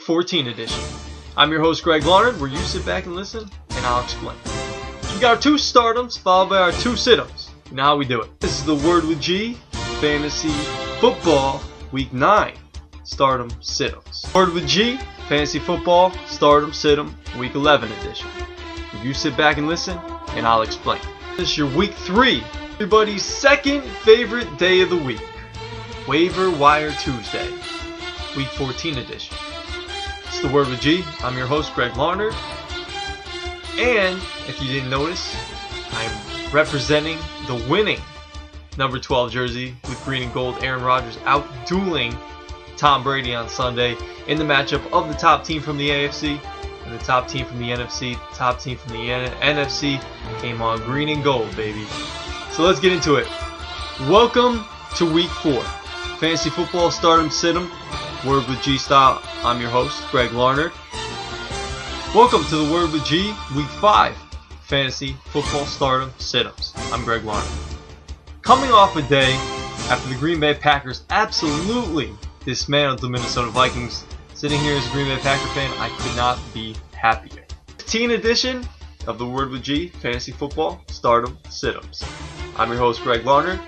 14 edition. I'm your host, Greg Larnard, where you sit back and listen, and I'll explain. So we got our 2 stardoms followed by our 2 sit-ups. You know how we do it. This is the Word with G, Fantasy Football, Week 9, Stardom Sit-ups. Word with G, Fantasy Football, Stardom Sit-em, Week 11 edition. You sit back and listen, and I'll explain. This is your Week 3, everybody's second favorite day of the week, Waiver Wire Tuesday, Week 14 edition. It's the Word with G. I'm your host, Greg Larnard. And if you didn't notice, I'm representing the winning number 12 jersey with green and gold. Aaron Rodgers out-dueling Tom Brady on Sunday in the matchup of the top team from the AFC and the top team from the NFC. The top team from the NFC came on green and gold, baby. So let's get into it. Welcome to Week 4. Fantasy Football Stardom Sit-em, Word with G style. I'm your host, Greg Larnard. Welcome to the Word with G, Week 5, Fantasy Football Stardom Sit-ups. I'm Greg Larnard. Coming off a day after the Green Bay Packers absolutely dismantled the Minnesota Vikings, sitting here as a Green Bay Packer fan, I could not be happier. 15 edition of the Word with G, Fantasy Football Stardom Sit-ups. I'm your host, Greg Larnard.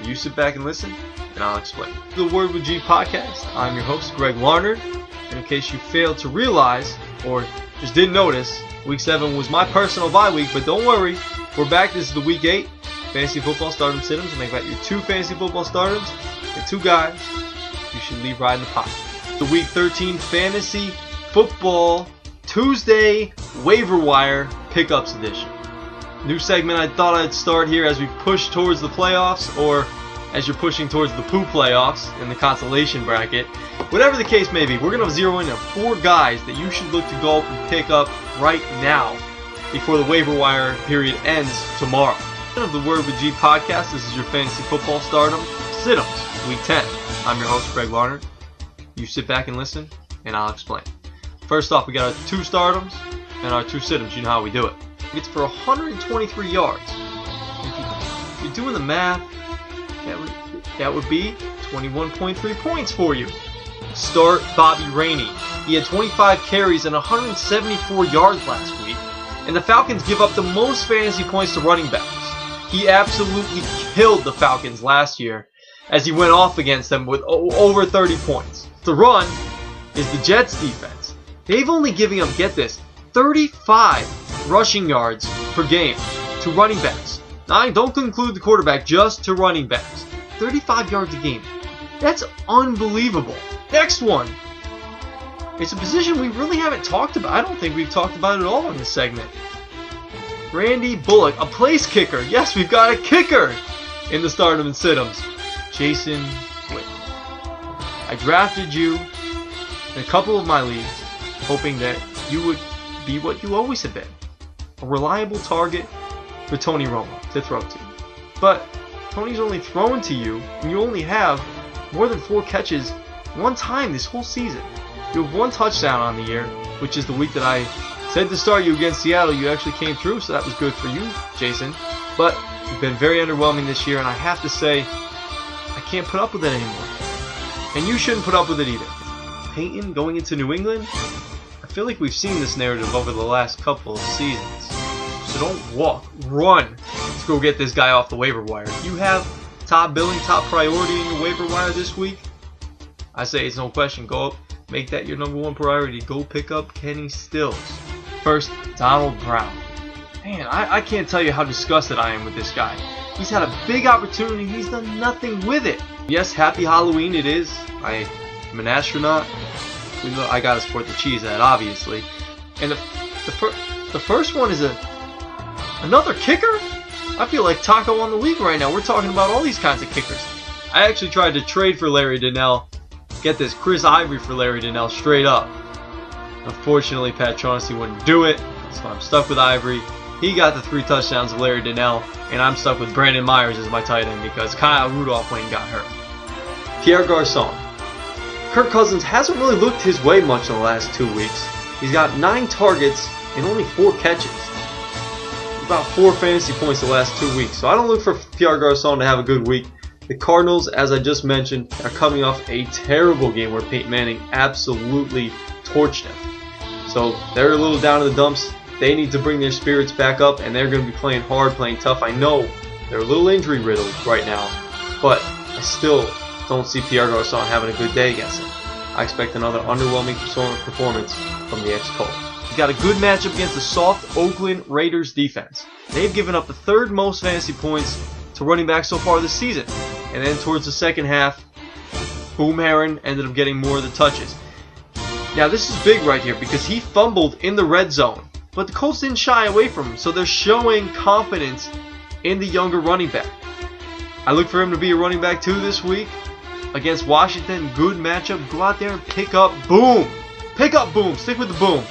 You sit back and listen, and I'll explain. The Word with G podcast. I'm your host, Greg Larnard. And in case you failed to realize or just didn't notice, Week 7 was my personal bye week, but don't worry, we're back. This is the Week 8 Fantasy Football Stardom Sit-ems, and they've got your 2 Fantasy Football Stardoms and 2 guys you should leave riding the pot. The Week 13 Fantasy Football Tuesday Waiver Wire Pickups Edition. New segment I thought I'd start here as we push towards the playoffs, or as you're pushing towards the poo playoffs in the consolation bracket. Whatever the case may be, we're going to zero in on 4 guys that you should look to go and pick up right now before the waiver wire period ends tomorrow. Of the Word with G podcast, this is your Fantasy Football Stardom Sit-ups, Week 10. I'm your host, Greg Larnard. You sit back and listen, and I'll explain. First off, we got our 2 stardoms and our 2 sit-ups. You know how we do it. It's for 123 yards. If you're doing the math, that would be 21.3 points for you. Start Bobby Rainey. He had 25 carries and 174 yards last week, and the Falcons give up the most fantasy points to running backs. He absolutely killed the Falcons last year as he went off against them with over 30 points. The run is the Jets defense. They've only given up, get this, 35 rushing yards per game to running backs. Now, I don't include the quarterback, just to running backs. 35 yards a game. That's unbelievable. Next one. It's a position we really haven't talked about. I don't think we've talked about it at all in this segment. Randy Bullock, a place kicker. Yes, we've got a kicker in the Stardom and Sit-ems. Jason Witt. I drafted you in a couple of my leagues, hoping that you would be what you always have been. A reliable target for Tony Romo to throw to. But Tony's only thrown to you, and you only have more than 4 catches one time this whole season. You have 1 touchdown on the year, which is the week that I said to start you against Seattle. You actually came through, so that was good for you, Jason. But you've been very underwhelming this year, and I have to say, I can't put up with it anymore. And you shouldn't put up with it either. Peyton going into New England? I feel like we've seen this narrative over the last couple of seasons. So don't walk, run to go get this guy off the waiver wire. If you have top billing, top priority in your waiver wire this week, I say it's no question. Go up, make that your number 1 priority. Go pick up Kenny Stills. First, Donald Brown. Man, I can't tell you how disgusted I am with this guy. He's had a big opportunity. He's done nothing with it. Yes, happy Halloween it is. I am an astronaut. I gotta support the cheese ad, obviously. And the first one is another kicker? I feel like Taco on the league right now. We're talking about all these kinds of kickers. I actually tried to trade for Larry Donnell. Get this, Chris Ivory for Larry Donnell straight up. Unfortunately, Pat Chauncey wouldn't do it, so I'm stuck with Ivory. He got the 3 touchdowns of Larry Donnell, and I'm stuck with Brandon Myers as my tight end because Kyle Rudolph went and got hurt. Pierre Garçon. Kirk Cousins hasn't really looked his way much in the last 2 weeks. He's got 9 targets and only 4 catches. About 4 fantasy points the last 2 weeks, so I don't look for Pierre Garçon to have a good week. The Cardinals, as I just mentioned, are coming off a terrible game where Peyton Manning absolutely torched him. So they're a little down in the dumps. They need to bring their spirits back up, and they're going to be playing hard, playing tough. I know they're a little injury riddled right now, but I still don't see Pierre Garçon having a good day against him. I expect another underwhelming performance from the ex-Colt. He's got a good matchup against the soft Oakland Raiders defense. They've given up the third most fantasy points to running back so far this season. And then towards the second half, Boom Herron ended up getting more of the touches. Now this is big right here because he fumbled in the red zone, but the Colts didn't shy away from him, so they're showing confidence in the younger running back. I look for him to be a running back too this week against Washington. Good matchup. Go out there and pick up Boom. Pick up Boom. Stick with the Boom.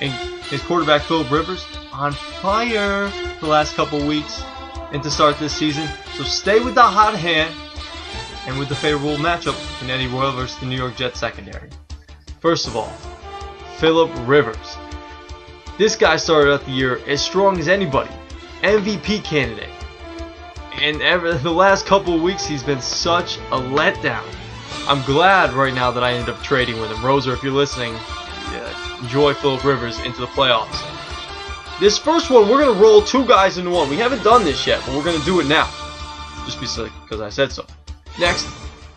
And his quarterback Phillip Rivers on fire the last couple weeks and to start this season. So stay with the hot hand and with the favorable matchup in Eddie Royal versus the New York Jets secondary. First of all, Phillip Rivers. This guy started out the year as strong as anybody. MVP candidate. And the last couple of weeks he's been such a letdown. I'm glad right now that I ended up trading with him. Roser, if you're listening, enjoy Phillip Rivers into the playoffs. This first one, we're going to roll two guys into one. We haven't done this yet, but we're going to do it now. Just because I said so. Next,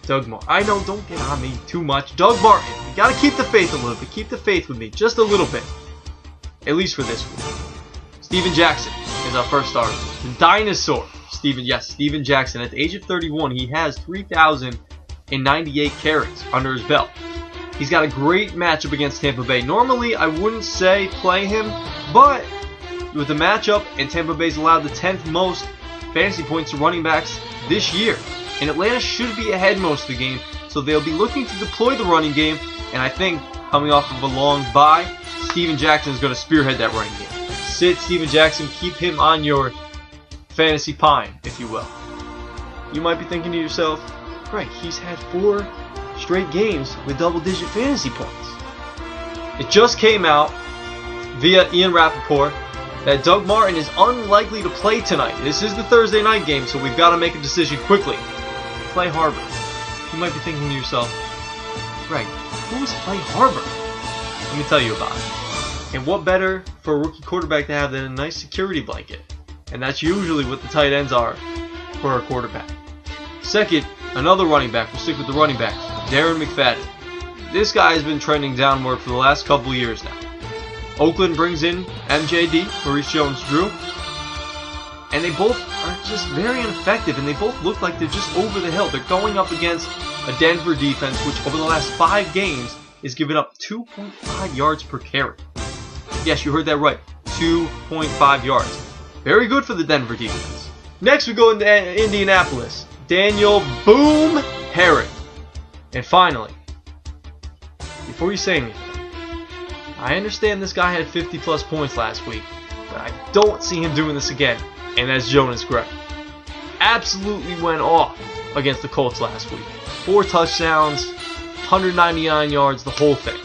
Doug Martin. I know, don't get on me too much. Doug Martin. You got to keep the faith a little bit. Keep the faith with me. Just a little bit. At least for this week. Steven Jackson is our first starter. The dinosaur. Steven Jackson. At the age of 31, he has 3,098 carries under his belt. He's got a great matchup against Tampa Bay. Normally, I wouldn't say play him, but with the matchup, and Tampa Bay's allowed the 10th most fantasy points to running backs this year. And Atlanta should be ahead most of the game, so they'll be looking to deploy the running game. And I think, coming off of a long bye, Steven Jackson is going to spearhead that running game. Sit Steven Jackson, keep him on your fantasy pine, if you will. You might be thinking to yourself, Greg, he's had 4 straight games with double-digit fantasy points. It just came out via Ian Rappaport that Doug Martin is unlikely to play tonight. This is the Thursday night game, so we've got to make a decision quickly. Clay Harbor. You might be thinking to yourself, Greg, who is Clay Harbor? Let me tell you about it. And what better for a rookie quarterback to have than a nice security blanket? And that's usually what the tight ends are for a quarterback. Second, another running back. We'll stick with the running backs. Darren McFadden. This guy has been trending downward for the last couple of years now. Oakland brings in MJD, Maurice Jones-Drew, and they both are just very ineffective, and they both look like they're just over the hill. They're going up against a Denver defense, which over the last 5 games is giving up 2.5 yards per carry. Yes, you heard that right. 2.5 yards. Very good for the Denver defense. Next, we go into Indianapolis. Daniel Boom Herron. And finally, before you say anything, I understand this guy had 50-plus points last week, but I don't see him doing this again. And that's Jonas Gray. Absolutely went off against the Colts last week. 4 touchdowns, 199 yards, the whole thing.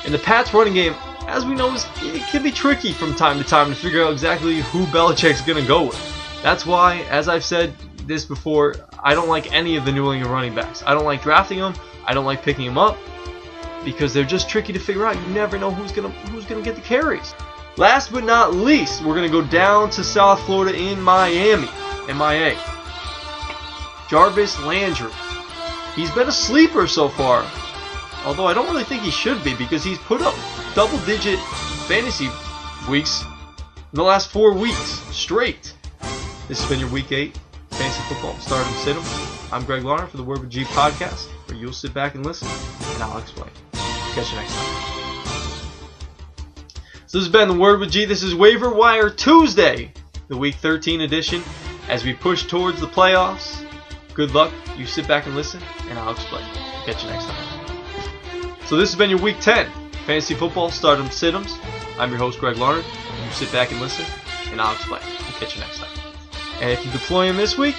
And the Pats running game, as we know, it can be tricky from time to time to figure out exactly who Belichick's going to go with. That's why, as I've said this before, I don't like any of the New England running backs. I don't like drafting them. I don't like picking them up because they're just tricky to figure out. You never know who's gonna get the carries. Last but not least, we're going to go down to South Florida in Miami, MIA. Jarvis Landry. He's been a sleeper so far, although I don't really think he should be because he's put up double-digit fantasy weeks in the last 4 weeks straight. This has been your Week 8 Fantasy Football Start 'em Sit 'em. I'm Greg Larner for the Word with G podcast, where you'll sit back and listen, and I'll explain. Catch you next time. So this has been the Word with G. This is Waiver Wire Tuesday, the Week 13 edition, as we push towards the playoffs. Good luck. You sit back and listen, and I'll explain. Catch you next time. So this has been your Week 10 Fantasy Football Start 'em Sit 'ems. I'm your host, Greg Larner. You sit back and listen, and I'll explain. Catch you next time. And if you deploy him this week,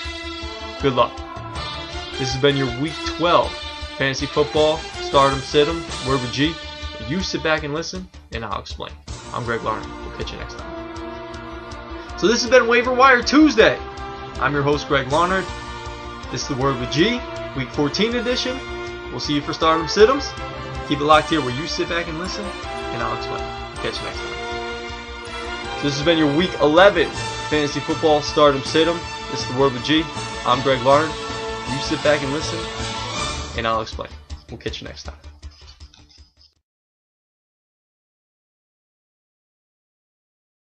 good luck. This has been your Week 12 Fantasy Football Start 'em Sit 'em Word with G. You sit back and listen, and I'll explain. I'm Greg Larner. We'll catch you next time. So this has been Waiver Wire Tuesday. I'm your host, Greg Larner. This is the Word with G, Week 14 edition. We'll see you for Start 'em Sit 'ems. Keep it locked here where you sit back and listen, and I'll explain. Catch you next time. So this has been your Week 11 Fantasy Football Stardom Situm. This is The Word with G. I'm Greg Larned. You sit back and listen, and I'll explain. We'll catch you next time.